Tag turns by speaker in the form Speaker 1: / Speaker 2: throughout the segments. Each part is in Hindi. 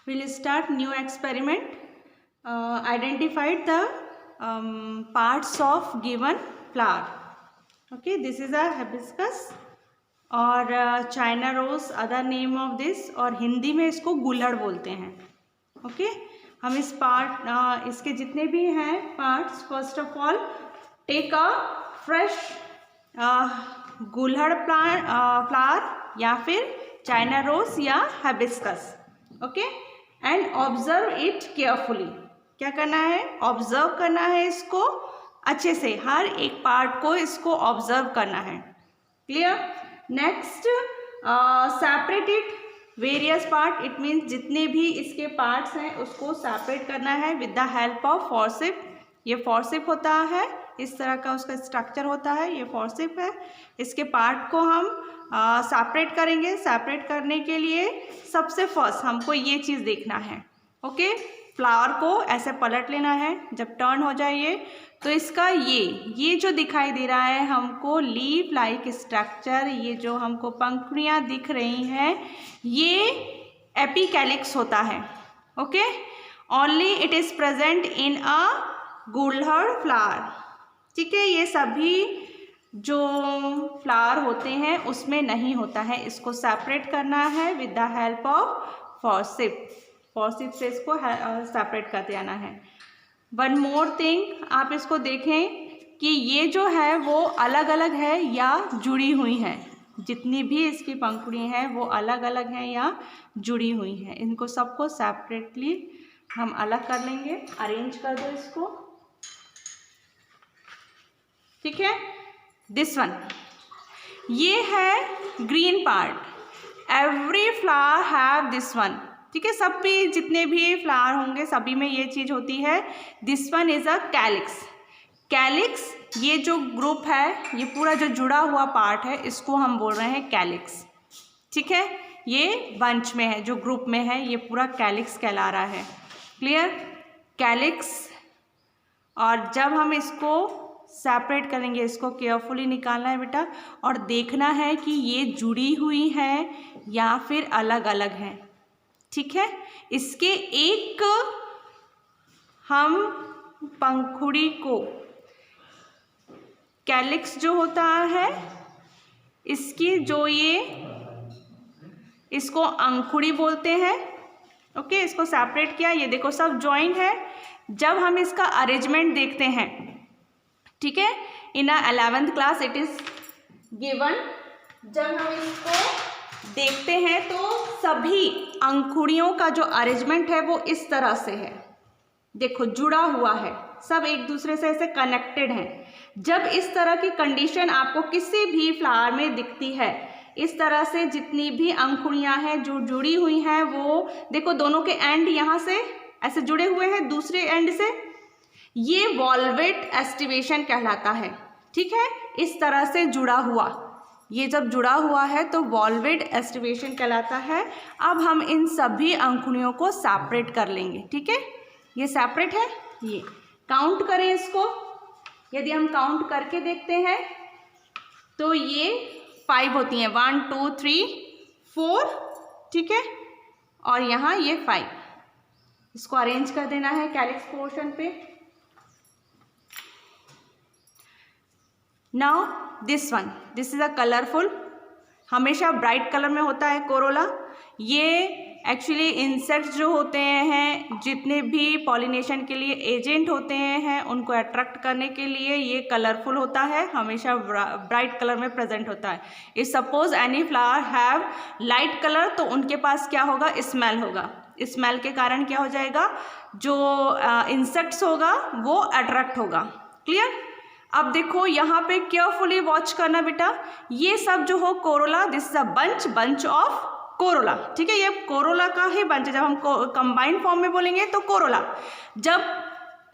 Speaker 1: we'll start new experiment. Identified the parts of given flower. Okay, this is a hibiscus और China rose other name of this, और हिंदी में इसको गुलड़ बोलते हैं. ओके हम इस इसके जितने भी हैं parts, first of all take a fresh गुलड़ फ्लावर या फिर चाइना रोज या hibiscus. Okay and observe it carefully. क्या करना है? ऑब्जर्व करना है इसको अच्छे से, हर एक पार्ट को इसको ऑब्जर्व करना है. Clear? Next separate it various part. It means जितने भी इसके पार्ट्स हैं उसको सेपरेट करना है विद द हेल्प ऑफ फोर्सिप. ये फोर्सिप होता है, इस तरह का उसका स्ट्रक्चर होता है, ये फोर्सिप है. इसके पार्ट को हम सेपरेट करेंगे. सेपरेट करने के लिए सबसे फर्स्ट हमको ये चीज़ देखना है. ओके फ्लावर को ऐसे पलट लेना है. जब टर्न हो जाए ये, तो इसका ये जो दिखाई दे रहा है हमको लीफ लाइक स्ट्रक्चर, ये जो हमको पंखुड़ियाँ दिख रही हैं, ये एपिकैलिक्स होता है. Okay only it is present in a गुलड़ फ्लावर. ठीक है, ये सभी जो फ्लावर होते हैं उसमें नहीं होता है. इसको सेपरेट करना है विद द हेल्प ऑफ फोर्सिप. फोर्सिप से इसको सेपरेट करते आना है. वन मोर थिंग, आप इसको देखें कि ये जो है वो अलग अलग है या जुड़ी हुई हैं. जितनी भी इसकी पंखुड़ी हैं वो अलग अलग हैं या जुड़ी हुई हैं. इनको सबको सेपरेटली हम अलग कर लेंगे. अरेंज कर दो इसको. ठीक है, दिस वन ये है green part. Every flower have this one. ठीक है, सब भी जितने भी फ्लावर होंगे सभी में ये चीज़ होती है. This one is a calyx. Calyx ये जो ग्रुप है, ये पूरा जो जुड़ा हुआ पार्ट है, इसको हम बोल रहे हैं कैलिक्स. ठीक है, ये बंच में है, जो ग्रुप में है, ये पूरा कैलिक्स कहला रहा है. क्लियर? कैलिक्स. और जब हम इसको सेपरेट करेंगे, इसको केयरफुली निकालना है बेटा, और देखना है कि ये जुड़ी हुई हैं या फिर अलग अलग हैं. ठीक है, इसके एक हम पंखुड़ी को, कैलिक्स जो होता है इसकी जो इसको अंकुड़ी बोलते हैं. ओके इसको सेपरेट किया, ये देखो सब जॉइंट है. जब हम इसका अरेंजमेंट देखते हैं, ठीक है, इन 11th class it is given. जब हम इसको देखते हैं तो सभी अंकुड़ियों का जो अरेंजमेंट है वो इस तरह से है. देखो जुड़ा हुआ है, सब एक दूसरे से ऐसे कनेक्टेड हैं. जब इस तरह की कंडीशन आपको किसी भी फ्लावर में दिखती है, इस तरह से जितनी भी अंकुड़ियां हैं जो जुड़ी हुई हैं, वो देखो दोनों के एंड यहाँ से ऐसे जुड़े हुए हैं, दूसरे एंड से, ये वॉल्वेट एस्टिवेशन कहलाता है. ठीक है, इस तरह से जुड़ा हुआ, ये जब जुड़ा हुआ है तो वॉल्वेट एस्टिवेशन कहलाता है. अब हम इन सभी अंकुड़ियों को सेपरेट कर लेंगे. ठीक है, ये सेपरेट है. ये काउंट करें इसको. यदि हम काउंट करके देखते हैं तो ये 5 होती हैं. 1 2 3 4. ठीक है, और यहाँ ये 5. इसको अरेंज कर देना है कैलिक्स पोर्शन पे. Now this one, this is a colourful. हमेशा ब्राइट कलर में होता है कोरोला. ये एक्चुअली इंसेक्ट्स जो होते हैं, जितने भी पॉलिनेशन के लिए एजेंट होते हैं, उनको अट्रैक्ट करने के लिए ये कलरफुल होता है, हमेशा ब्राइट कलर में प्रेजेंट होता है. If suppose any flower have light colour, तो उनके पास क्या होगा? स्मेल होगा. स्मेल के कारण क्या हो जाएगा? जो इंसेक्ट्स होगा वो अट्रैक्ट होगा. क्लियर? अब देखो यहाँ पे केयरफुली वॉच करना बेटा. ये सब जो हो Corolla, this is a bunch of Corolla. ठीक है, ये कोरोला का ही बंच है. जब हम कंबाइंड फॉर्म में बोलेंगे तो कोरोला. जब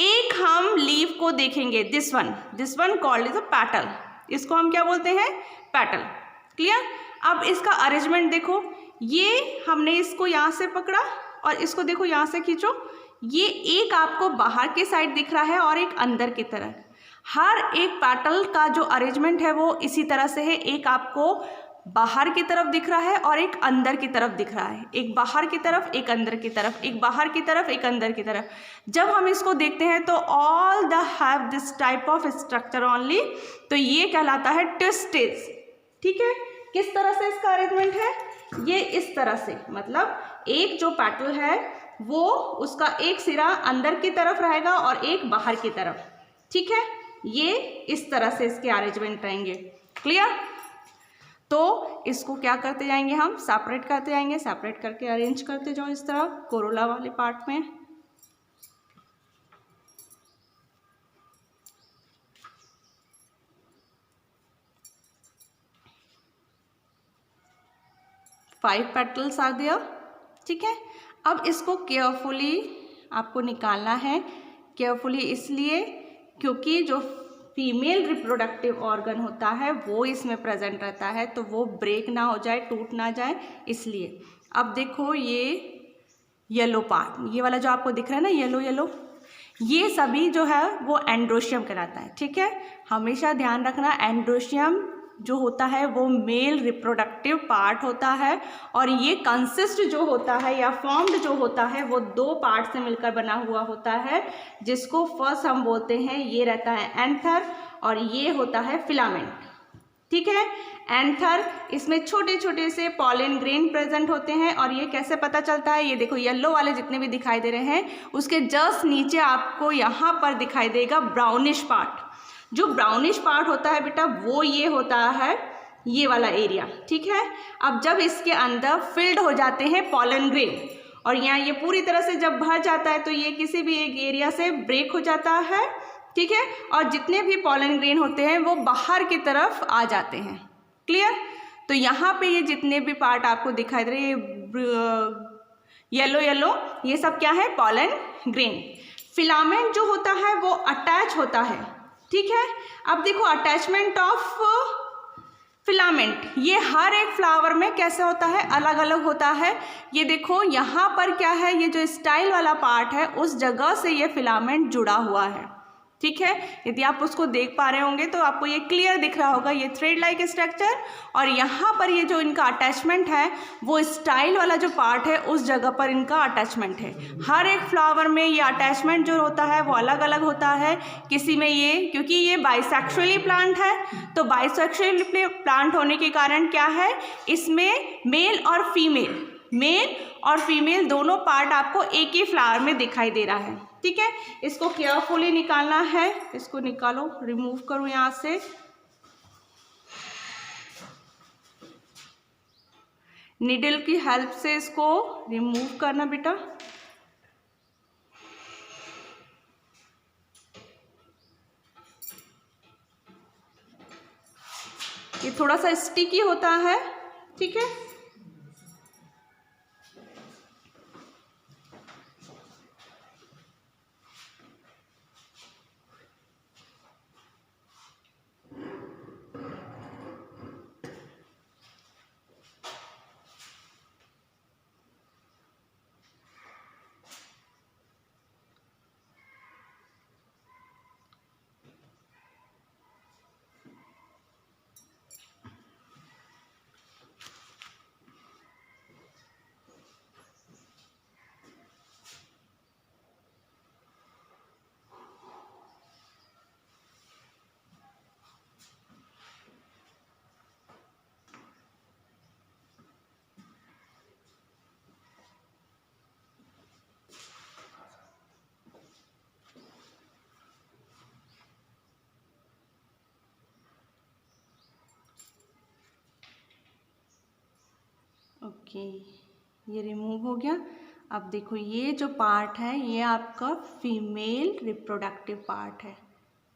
Speaker 1: एक हम लीफ को देखेंगे, this one called is a petal. इसको हम क्या बोलते हैं? पैटल. क्लियर? अब इसका अरेंजमेंट देखो. ये हमने इसको यहाँ से पकड़ा और इसको देखो यहाँ से खींचो. ये एक आपको बाहर के साइड दिख रहा है और एक अंदर की तरह. हर एक पैटल का जो अरेंजमेंट है वो इसी तरह से है. एक आपको बाहर की तरफ दिख रहा है और एक अंदर की तरफ दिख रहा है, एक बाहर की तरफ एक अंदर की तरफ, एक बाहर की तरफ एक अंदर की तरफ। जब हम इसको देखते हैं तो all the have this type of structure only, तो ये कहलाता है ट्विस्टेज। ठीक है, किस तरह से इसका अरेंजमेंट है, ये इस तरह से, मतलब एक जो पेटल है वो उसका एक सिरा अंदर की तरफ रहेगा और एक बाहर की तरफ। ठीक है, ये इस तरह से इसके अरेंजमेंट रहेंगे। क्लियर? तो इसको क्या करते जाएंगे, हम सेपरेट करते जाएंगे, सेपरेट करके अरेंज करते जाओ इस तरह कोरोला वाले पार्ट में। फाइव पेटल्स आ गया। ठीक है, अब इसको केयरफुली आपको निकालना है। केयरफुली इसलिए क्योंकि जो फीमेल रिप्रोडक्टिव ऑर्गन होता है वो इसमें प्रेजेंट रहता है, तो वो ब्रेक ना हो जाए, टूट ना जाए, इसलिए। अब देखो ये येलो पार्ट, ये वाला जो आपको दिख रहा है ना येलो येलो, ये सभी जो है वो एंड्रोशियम कहलाता है। ठीक है, हमेशा ध्यान रखना एंड्रोशियम जो होता है वो मेल रिप्रोडक्टिव पार्ट होता है, और ये कंसिस्ट जो होता है या फॉर्म्ड जो होता है वो दो पार्ट से मिलकर बना हुआ होता है, जिसको फर्स्ट हम बोलते हैं, ये रहता है एंथर और ये होता है फिलामेंट। ठीक है, एंथर, इसमें छोटे छोटे से पॉलन ग्रेन प्रेजेंट होते हैं, और ये कैसे पता चलता है, ये देखो येलो वाले जितने भी दिखाई दे रहे हैं उसके जस्ट नीचे आपको यहाँ पर दिखाई देगा ब्राउनिश पार्ट। जो ब्राउनिश पार्ट होता है बेटा वो ये होता है ये वाला एरिया। ठीक है, अब जब इसके अंदर फिल्ड हो जाते हैं पॉलन ग्रेन और यहाँ ये पूरी तरह से जब भर जाता है तो ये किसी भी एक एरिया से ब्रेक हो जाता है। ठीक है, और जितने भी पॉलन ग्रेन होते हैं वो बाहर की तरफ आ जाते हैं। क्लियर? तो यहाँ पे ये जितने भी पार्ट आपको दिखाई दे रहे हैं येलो येलो, ये सब क्या है, पॉलन ग्रेन। फिलामेंट जो होता है वो अटैच होता है। ठीक है, अब देखो अटैचमेंट ऑफ फिलामेंट, ये हर एक फ्लावर में कैसे होता है, अलग अलग होता है। ये देखो यहाँ पर क्या है, ये जो स्टाइल वाला पार्ट है उस जगह से ये फिलामेंट जुड़ा हुआ है। ठीक है, यदि आप उसको देख पा रहे होंगे तो आपको ये क्लियर दिख रहा होगा, ये थ्रेड लाइक स्ट्रक्चर, और यहाँ पर ये जो इनका अटैचमेंट है वो स्टाइल वाला जो पार्ट है उस जगह पर इनका अटैचमेंट है। हर एक फ्लावर में ये अटैचमेंट जो होता है वो अलग अलग होता है। किसी में ये, क्योंकि ये बाइसेक्सुअली प्लांट है, तो बाइसेक्सुअली प्लांट होने के कारण क्या है, इसमें मेल और फीमेल दोनों पार्ट आपको एक ही फ्लावर में दिखाई दे रहा है। ठीक है, इसको केयरफुली निकालना है, इसको निकालो, रिमूव करो यहाँ से। नीडल की हेल्प से इसको रिमूव करना बेटा। ये थोड़ा सा स्टिकी होता है। ठीक है, ओके, ये रिमूव हो गया। अब देखो ये जो पार्ट है ये आपका फीमेल रिप्रोडक्टिव पार्ट है।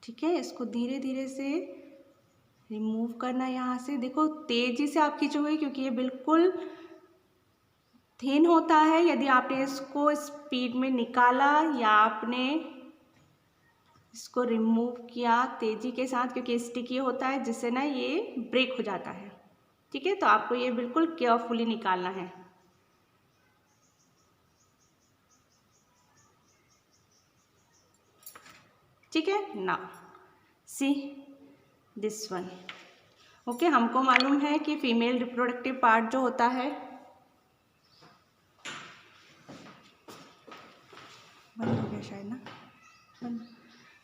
Speaker 1: ठीक है, इसको धीरे धीरे से रिमूव करना यहाँ से। देखो तेजी से आप खींचोगे क्योंकि ये बिल्कुल थिन होता है। यदि आपने इसको स्पीड में निकाला या आपने इसको रिमूव किया तेजी के साथ, क्योंकि स्टिकी होता है जिससे ना ये ब्रेक हो जाता है। ठीक है, तो आपको ये बिल्कुल केयरफुली निकालना है। ठीक है, now see this one, okay, हमको मालूम है कि फीमेल रिप्रोडक्टिव पार्ट जो होता है, बंद हो गया शायद ना,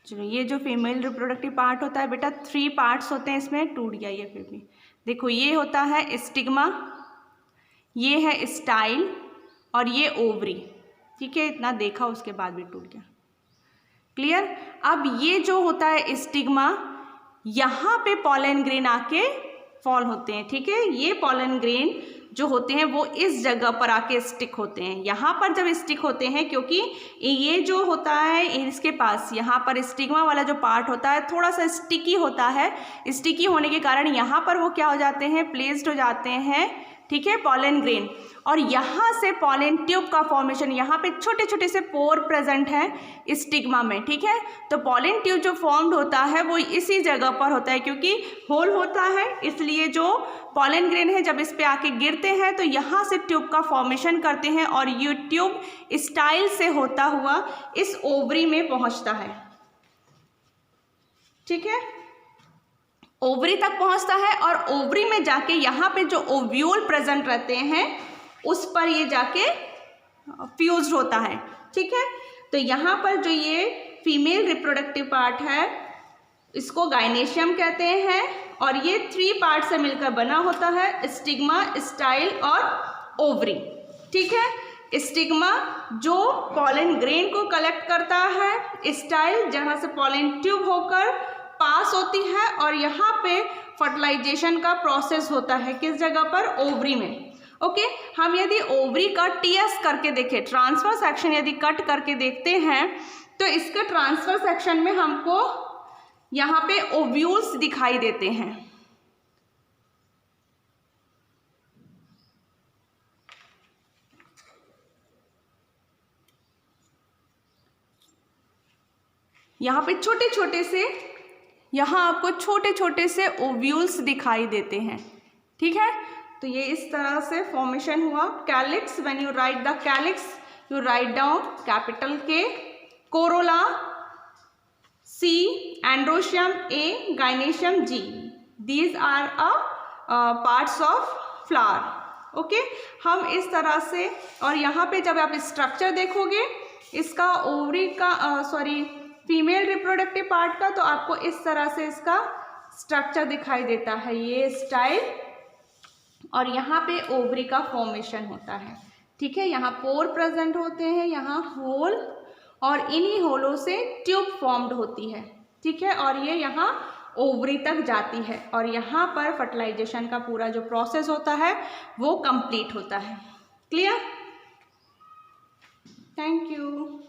Speaker 1: चलो, ये जो फीमेल रिप्रोडक्टिव पार्ट होता है बेटा 3 पार्ट्स होते हैं इसमें, टूट गया ये फिर भी, देखो ये होता है स्टिग्मा, ये है स्टाइल और ये ओवरी, ठीक है, इतना देखा उसके बाद भी टूट गया, क्लियर। अब ये जो होता है स्टिग्मा, यहाँ पे पॉलन ग्रेन आके फॉल होते हैं, ठीक है, ये पॉलन ग्रेन जो होते हैं वो इस जगह पर आके स्टिक होते हैं, यहाँ पर जब स्टिक होते हैं, क्योंकि ये जो होता है इसके पास यहाँ पर स्टिग्मा वाला जो पार्ट होता है थोड़ा सा स्टिकी होता है, स्टिकी होने के कारण यहाँ पर वो क्या हो जाते हैं, प्लेस्ड हो जाते हैं, ठीक है, पॉलन ग्रेन, और यहाँ से पॉलन ट्यूब का फॉर्मेशन, यहाँ पे छोटे छोटे से पोर प्रेजेंट है स्टिग्मा में, ठीक है, तो पॉलन ट्यूब जो फॉर्म्ड होता है वो इसी जगह पर होता है, क्योंकि होल होता है, इसलिए जो पॉलन ग्रेन है जब इस पे आके गिरते हैं तो यहाँ से ट्यूब का फॉर्मेशन करते हैं और ये ट्यूब स्टाइल से होता हुआ इस ओवरी में पहुँचता है, ठीक है, ओवरी तक पहुंचता है, और ओवरी में जाके यहाँ पे जो ओव्यूल प्रेजेंट रहते हैं उस पर ये जाके फ्यूज होता है, ठीक है। तो यहाँ पर जो ये फीमेल रिप्रोडक्टिव पार्ट है इसको गाइनेशियम कहते हैं, और ये 3 पार्ट से मिलकर बना होता है, स्टिग्मा, स्टाइल और ओवरी, ठीक है। स्टिग्मा जो पॉलन ग्रेन को कलेक्ट करता है, स्टाइल जहाँ से पॉलन ट्यूब होकर पास होती है, और यहाँ पे फर्टिलाइजेशन का प्रोसेस होता है, किस जगह पर, ओवरी में, ओके। हम यदि ओवरी का टीएस करके देखें, ट्रांसफर सेक्शन यदि कट करके देखते हैं तो इसका ट्रांसफर सेक्शन में हमको यहाँ पे ओव्यूल्स दिखाई देते हैं, यहाँ पे छोटे छोटे से, यहाँ आपको छोटे छोटे से ओव्यूल्स दिखाई देते हैं, ठीक है। तो ये इस तरह से फॉर्मेशन हुआ। Calyx, when you write the calyx you write down capital K, corolla C, androecium A, gynoecium G, these are parts of flower, okay. हम इस तरह से, और यहाँ पे जब आप स्ट्रक्चर देखोगे इसका ओवरी का, फीमेल रिप्रोडक्टिव पार्ट का, तो आपको इस तरह से इसका स्ट्रक्चर दिखाई देता है, ये स्टाइल, और यहाँ पे ओवरी का फॉर्मेशन होता है, ठीक है। यहाँ पोर प्रेजेंट होते हैं, यहाँ होल, और इन्हीं होलों से ट्यूब फॉर्म्ड होती है, ठीक है, और ये यहाँ ओवरी तक जाती है, और यहाँ पर फर्टिलाइजेशन का पूरा जो प्रोसेस होता है वो कंप्लीट होता है, क्लियर। Thank you.